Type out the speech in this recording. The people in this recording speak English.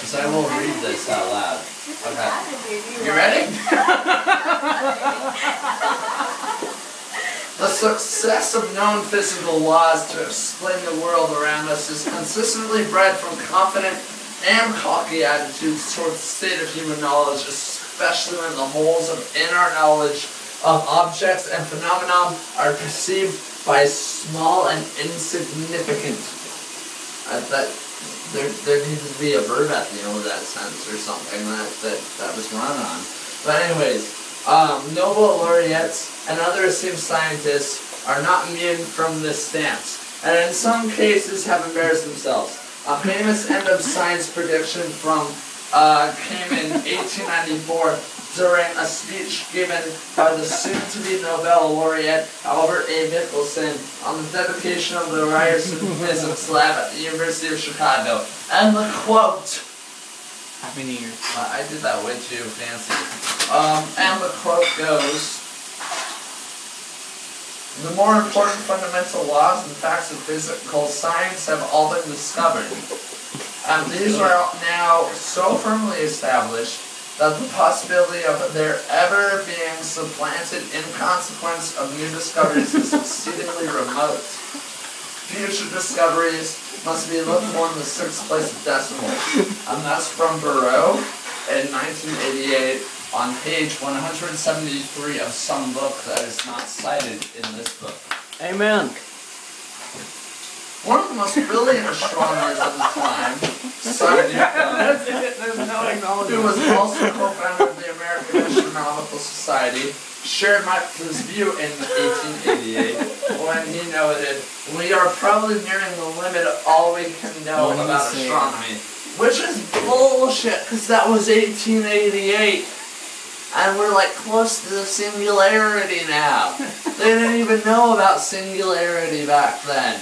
because I will read this out loud. Okay. You ready? The success of known physical laws to explain the world around us is consistently bred from confident and cocky attitudes towards the state of human knowledge, especially when the holes in our knowledge of objects and phenomena are perceived by small and insignificant. There needs to be a verb at the end of that sentence or something that was run on. But anyways, Nobel laureates and other esteemed scientists are not immune from this stance, and in some cases have embarrassed themselves. A famous end of science prediction came in 1894 during a speech given by the soon-to-be Nobel laureate Albert A. Michelson on the dedication of the Ryerson Physics Lab at the University of Chicago. And the quote... Happy New Year. I did that way too fancy. And the quote goes... The more important fundamental laws and facts of physical science have all been discovered. These are now so firmly established that the possibility of their ever being supplanted in consequence of new discoveries is exceedingly remote. Future discoveries must be looked for in the sixth place of decimals. And that's from Barreau in 1988 on page 173 of some book that is not cited in this book. Amen. One of the most brilliant astronomers of the time, Simon Newton, who was also co-founder of the American Astronomical Society, shared Maxwell's view in 1888 when he noted, "We are probably nearing the limit of all we can know about astronomy." Which is bullshit, because that was 1888. And we're like close to the singularity now. They didn't even know about singularity back then.